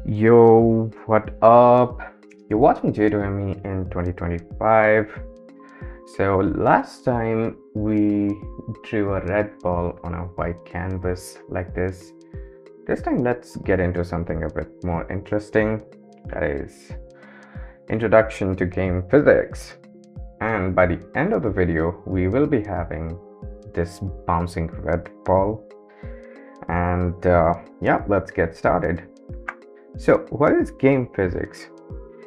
Yo, what up? You're watching J2ME in 2025. So, last time we drew a red ball on a white canvas like this. This time, let's get into something a bit more interesting, that is, Introduction to Game Physics. And by the end of the video, we will be having this bouncing red ball. And yeah, let's get started. So, what is game physics?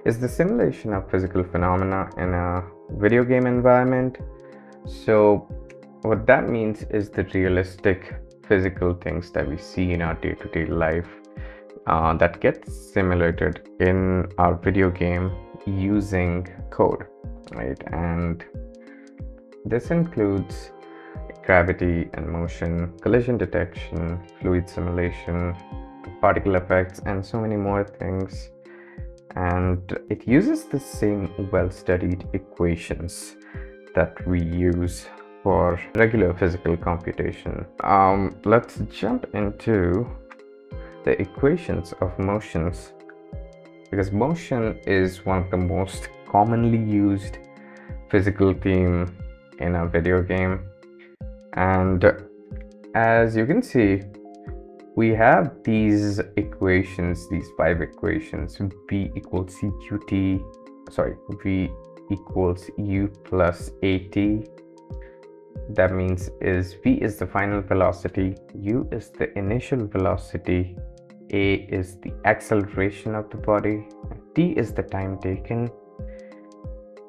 It's the simulation of physical phenomena in a video game environment. So, what that means is the realistic physical things that we see in our day-to-day life that get simulated in our video game using code, right? And this includes gravity and motion, collision detection, fluid simulation, particle effects, and so many more things. And it uses the same well-studied equations that we use for regular physical computation. Let's jump into the equations of motions, because motion is one of the most commonly used physical theme in a video game. And as you can see, we have these equations, these 5 equations. V equals V equals U plus AT. That means V is the final velocity, U is the initial velocity, A is the acceleration of the body, T is the time taken,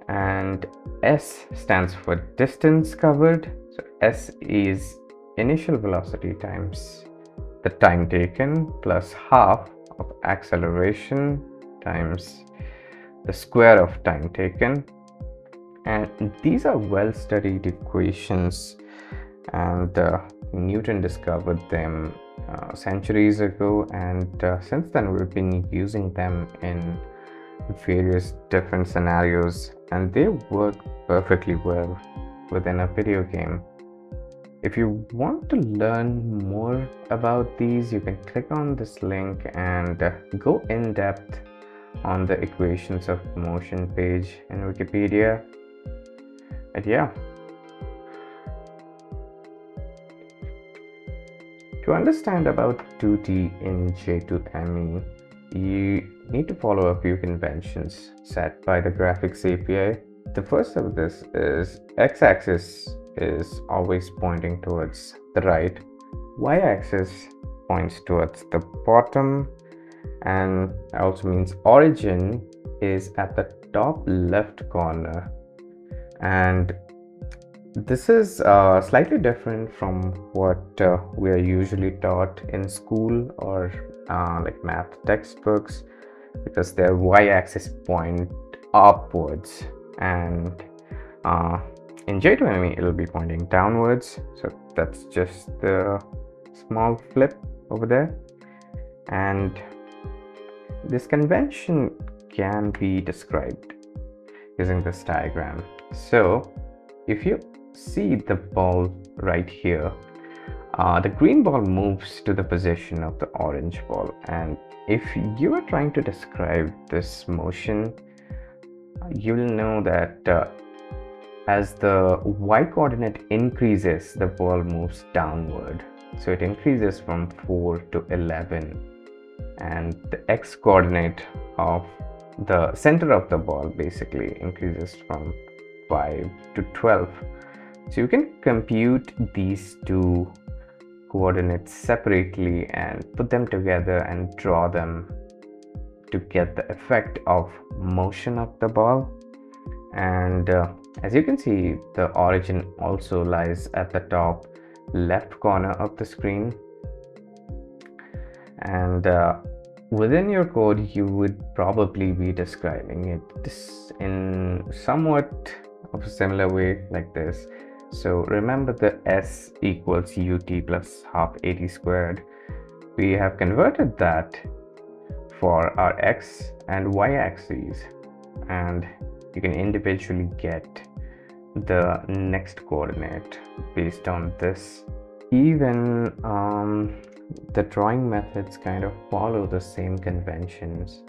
and S stands for distance covered. So S is initial velocity times the time taken plus half of acceleration times the square of time taken. And these are well studied equations, and Newton discovered them centuries ago, and since then we've been using them in various different scenarios, and they work perfectly well within a video game. If you want to learn more about these, you can click on this link and go in depth on the equations of motion page in Wikipedia. And yeah, to understand about 2D in J2ME, you need to follow a few conventions set by the graphics API. The first of this is x-axis is always pointing towards the right, y-axis points towards the bottom, and also means origin is at the top left corner. And this is slightly different from what we are usually taught in school or like math textbooks, because their y-axis point upwards, and in J2ME it'll be pointing downwards. So that's just the small flip over there. And this convention can be described using this diagram. So if you see the ball right here, the green ball moves to the position of the orange ball, and if you are trying to describe this motion, you'll know that as the y coordinate increases, the ball moves downward. So it increases from 4 to 11, and the x coordinate of the center of the ball basically increases from 5 to 12. So you can compute these two coordinates separately and put them together and draw them to get the effect of motion of the ball. And as you can see, the origin also lies at the top left corner of the screen. And within your code, you would probably be describing it in somewhat of a similar way like this. So remember the S equals ut plus half at squared. We have converted that for our x and y axes, and you can individually get the next coordinate based on this. Even the drawing methods kind of follow the same conventions.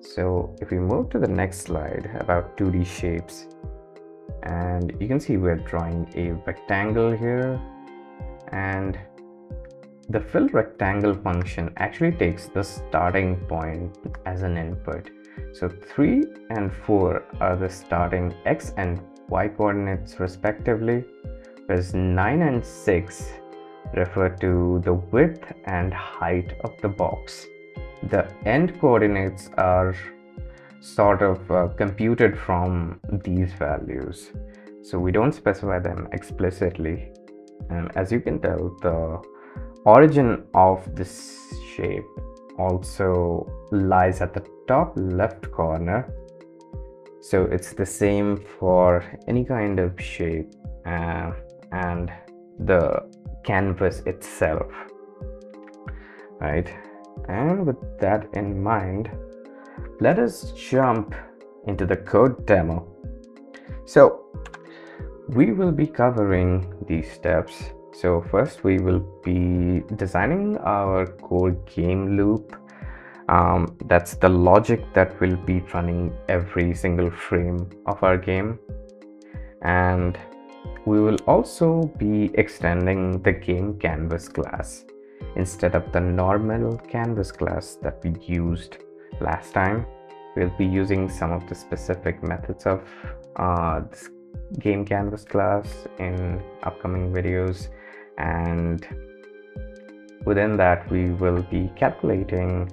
So if we move to the next slide about 2D shapes, and you can see we're drawing a rectangle here, and the fill rectangle function actually takes the starting point as an input. So 3 and 4 are the starting x and y coordinates respectively, whereas 9 and 6 refer to the width and height of the box. The end coordinates are sort of computed from these values, so we don't specify them explicitly. And as you can tell, the origin of this shape also lies at the top left corner, so it's the same for any kind of shape and the canvas itself, right? And with that in mind, let us jump into the code demo. So we will be covering these steps. So first we will be designing our core game loop. That's the logic that will be running every single frame of our game. And we will also be extending the game canvas class instead of the normal canvas class that we used last time. We'll be using some of the specific methods of this game canvas class in upcoming videos, and within that we will be calculating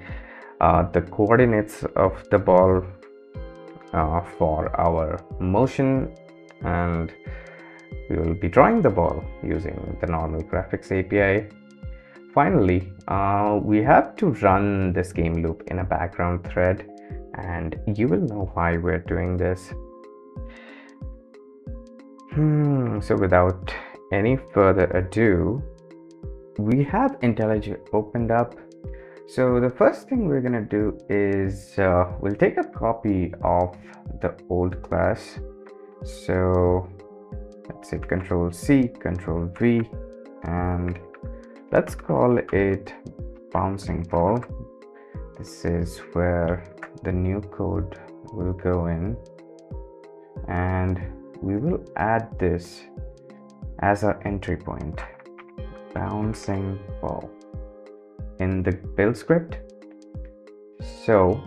the coordinates of the ball for our motion, and we will be drawing the ball using the normal graphics API. Finally, we have to run this game loop in a background thread, and you will know why we're doing this. So without any further ado, we have IntelliJ opened up. So the first thing we're gonna do is we'll take a copy of the old class. So let's hit Control C, Control V, and let's call it bouncing ball. This is where the new code will go in, and we will add this as our entry point, bouncing ball, in the build script. So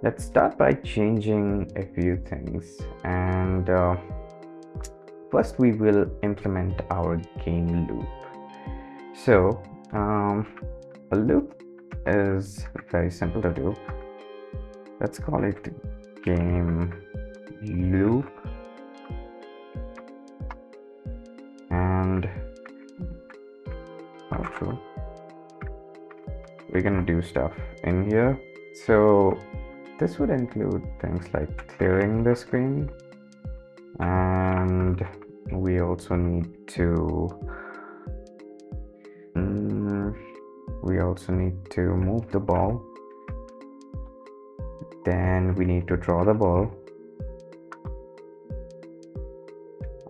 let's start by changing a few things, and first we will implement our game loop. So a loop is very simple to do. Let's call it game loop, and also we're gonna do stuff in here. So this would include things like clearing the screen, and we also need to move the ball. Then we need to draw the ball,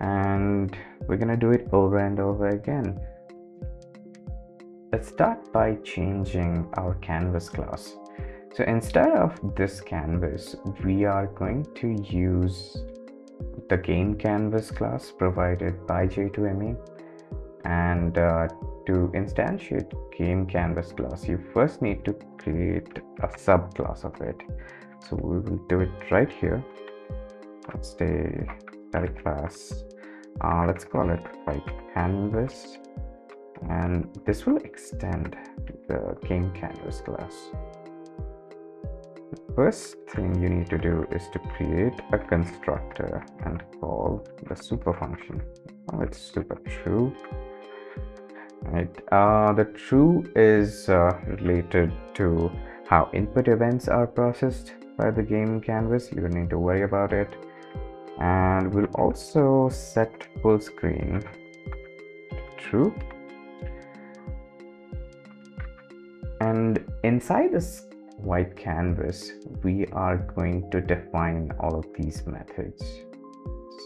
and we're gonna do it over and over again. Let's start by changing our canvas class. So instead of this canvas, we are going to use the game canvas class provided by J2ME. And to instantiate game canvas class, you first need to create a subclass of it. So we will do it right here. Let's say static class. Let's call it like canvas, and this will extend the game canvas class. The first thing you need to do is to create a constructor and call the super function. Oh, it's super true. Right. The true is related to how input events are processed by the game canvas. You don't need to worry about it. And we'll also set full screen to true. And inside this white canvas, we are going to define all of these methods.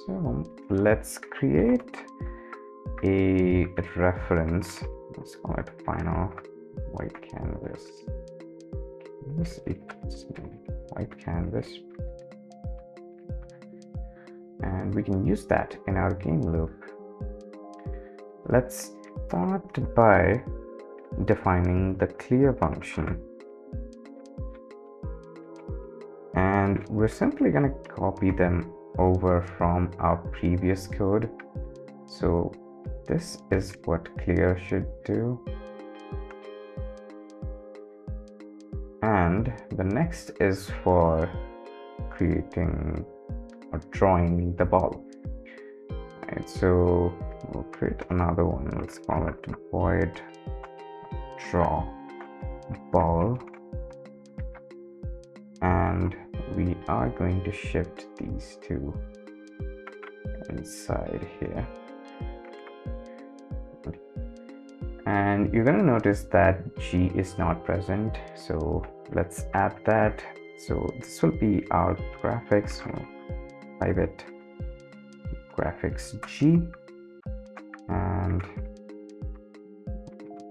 So let's create a reference let's call it final white canvas. This equals white canvas, and we can use that in our game loop. Let's start by defining the clear function, and we're simply going to copy them over from our previous code. So this is what clear should do, and the next is for creating or drawing the ball. Right, so we'll create another one. Let's call it void draw ball, and we are going to shift these two inside here. And you're going to notice that G is not present, so let's add that. So this will be our graphics. Private graphics G, and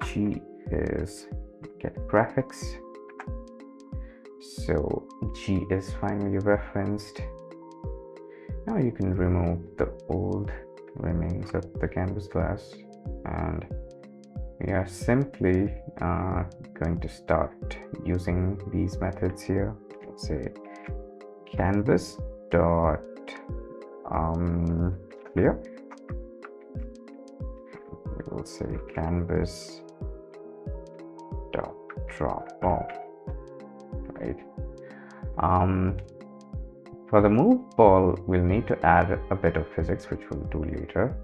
G is get graphics. So G is finally referenced. Now you can remove the old remains of the canvas glass, and we are simply going to start using these methods here. Let's say canvas dot clear. We'll say canvas dot draw ball. Right. For the move ball, we'll need to add a bit of physics, which we'll do later.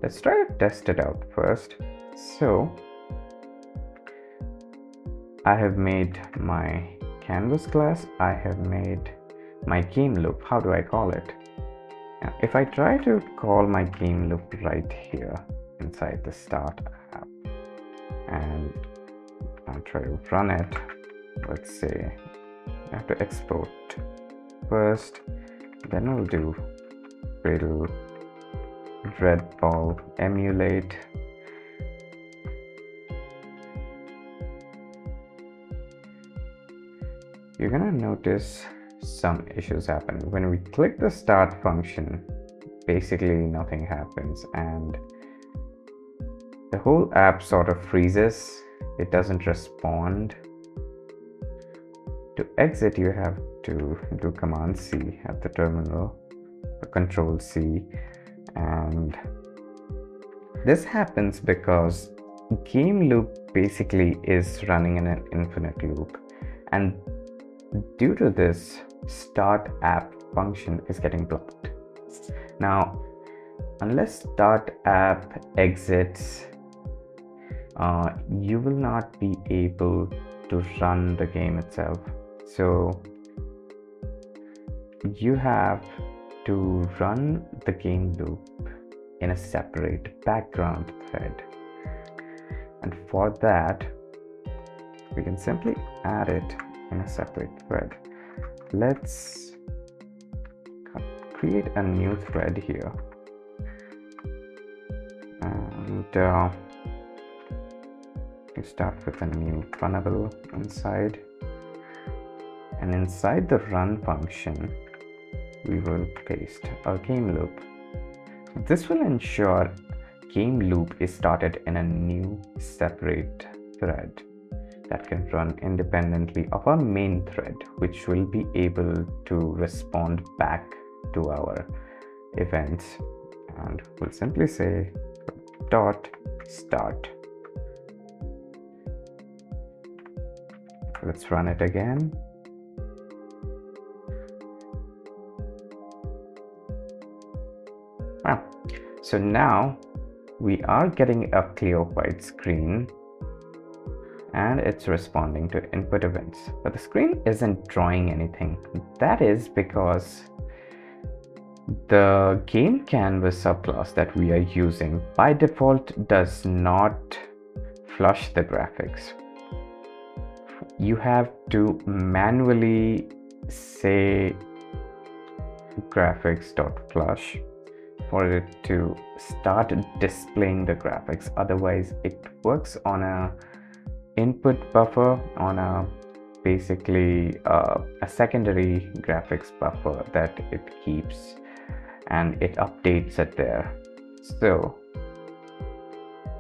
Let's try to test it out first. So I have made my canvas glass, I have made my game loop. How do I call it? Now, if I try to call my game loop right here inside the start app, and I try to run it, let's say I have to export first, then I'll do Cradle red ball emulate. You're gonna notice some issues happen. When we click the start function, basically nothing happens, and the whole app sort of freezes. It doesn't respond. To exit, you have to do Command C at the terminal, or Control C, and this happens because game loop basically is running in an infinite loop, and due to this, start app function is getting blocked. Now, unless start app exits, you will not be able to run the game itself. So you have to run the game loop in a separate background thread, and for that we can simply add it in a separate thread. Let's create a new thread here, and we start with a new runnable inside, and inside the run function we will paste our game loop. This will ensure game loop is started in a new separate thread that can run independently of our main thread, which will be able to respond back to our events. And we'll simply say dot start. Let's run it again. Wow. So now we are getting a clear white screen, and it's responding to input events, but the screen isn't drawing anything. That is because the game canvas subclass that we are using by default does not flush the graphics. You have to manually say graphics.flush for it to start displaying the graphics. Otherwise, it works on a input buffer, on a basically a secondary graphics buffer that it keeps, and it updates it there. So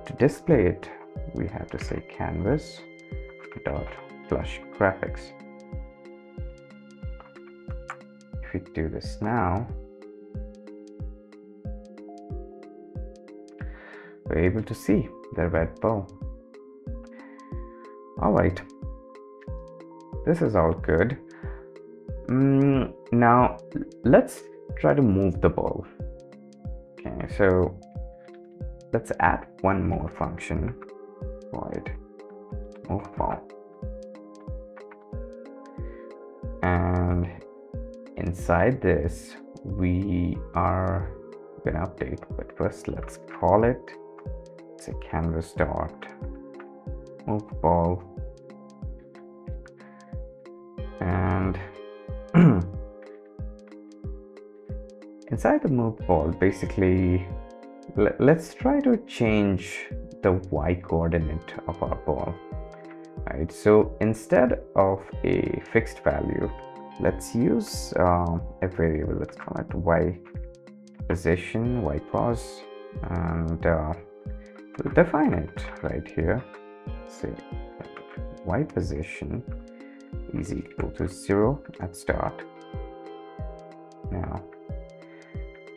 to display it, we have to say canvas dot flush graphics. If we do this now, we're able to see the red ball. All right, this is all good. Now let's try to move the ball. Okay, so let's add one more function, void move ball, and inside this we are gonna update, but first let's call it, say canvas dot move ball, and inside the move ball, basically let's try to change the y coordinate of our ball. Right, so instead of a fixed value, let's use a variable. Let's call it y position, y-pos, and we'll define it right here. Say y position is equal to 0 at start. Now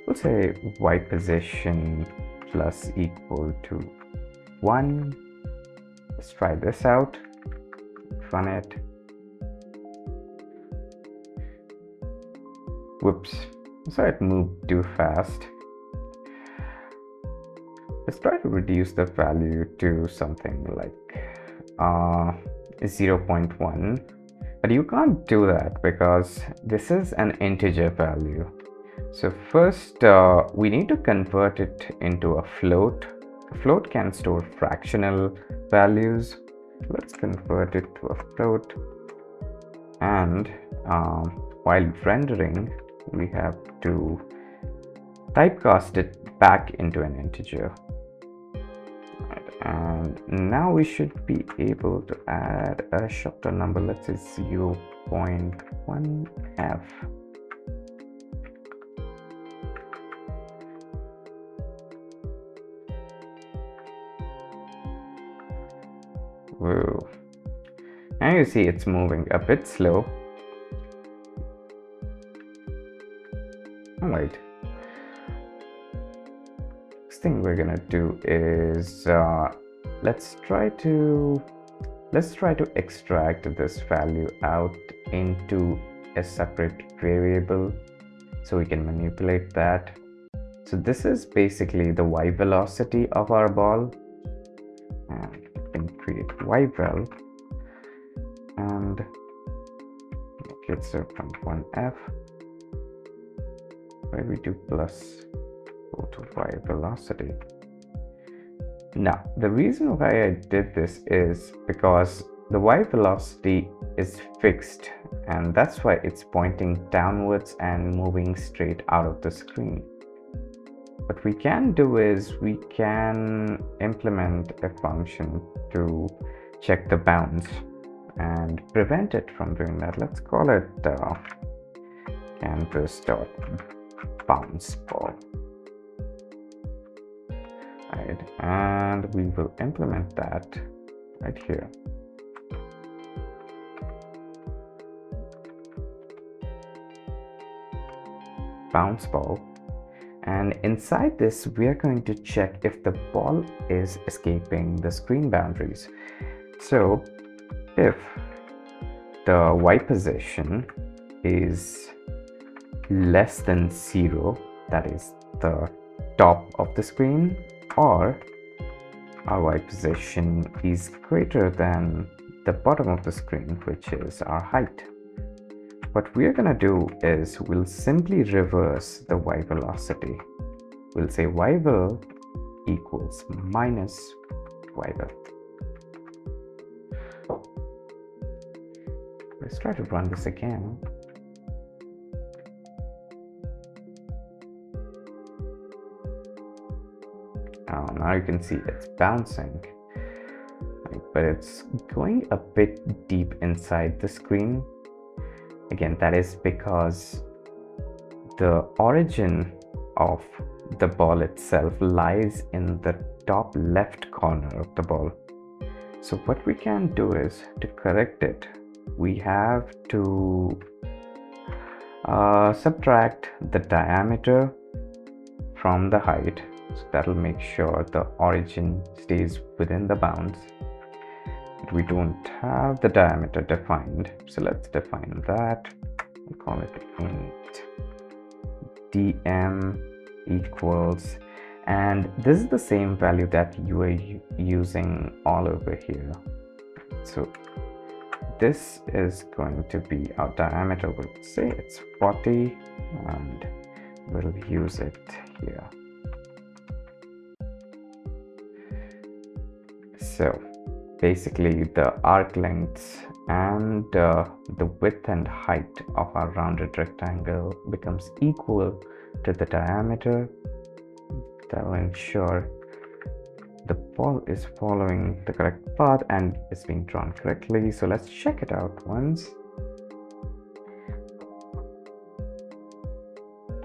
we'll say y position plus equal to 1. Let's try this out, run it. Whoops, sorry, it moved too fast. Let's try to reduce the value to something like 0.1, but you can't do that because this is an integer value. So first we need to convert it into a float. A float can store fractional values. Let's convert it to a float, and while rendering we have to typecast it back into an integer. And now we should be able to add a shorter number. Let's say 0.1f. Whoa. Now you see it's moving a bit slow. All right. Next thing we're gonna do is let's try to extract this value out into a separate variable so we can manipulate that. So this is basically the y velocity of our ball, and we can create y-vel and make it 0.1f, where we do plus go to y velocity. Now the reason why I did this is because the y velocity is fixed, and that's why it's pointing downwards and moving straight out of the screen. What we can do is we can implement a function to check the bounce and prevent it from doing that. Let's call it canvas.bounce ball. Right, and we will implement that right here. Bounce ball, and inside this we are going to check if the ball is escaping the screen boundaries. So if the y position is less than 0, that is the top of the screen, or our y position is greater than the bottom of the screen, which is our height, what we're gonna do is we'll simply reverse the y velocity. We'll say y-vel equals minus y-vel. Let's try to run this again. now you can see it's bouncing, right? But it's going a bit deep inside the screen. Again, that is because the origin of the ball itself lies in the top left corner of the ball. So what we can do is, to correct it, we have to subtract the diameter from the height. So that'll make sure the origin stays within the bounds. But we don't have the diameter defined, so let's define that. We'll call it int dm equals, and this is the same value that you are using all over here. So this is going to be our diameter. We'll say it's 40 and we'll use it here. So basically the arc lengths and the width and height of our rounded rectangle becomes equal to the diameter. That will ensure the ball is following the correct path and is being drawn correctly. So let's check it out once.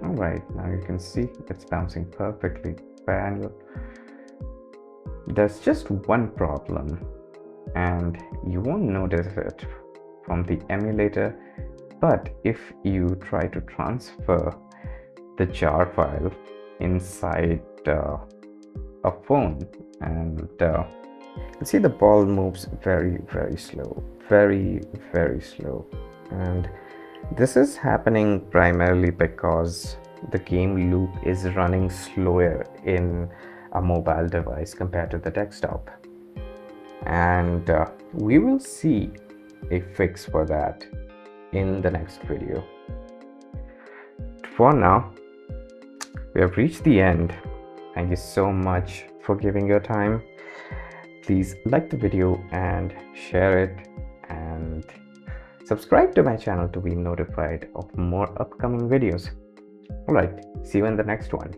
All right, now you can see it's bouncing perfectly well. There's just one problem, and you won't notice it from the emulator, but if you try to transfer the jar file inside a phone, and you see the ball moves very slow, very slow, and this is happening primarily because the game loop is running slower in a mobile device compared to the desktop, and we will see a fix for that in the next video. For now, we have reached the end. Thank you so much for giving your time. Please like the video and share it, and subscribe to my channel to be notified of more upcoming videos. All right, see you in the next one.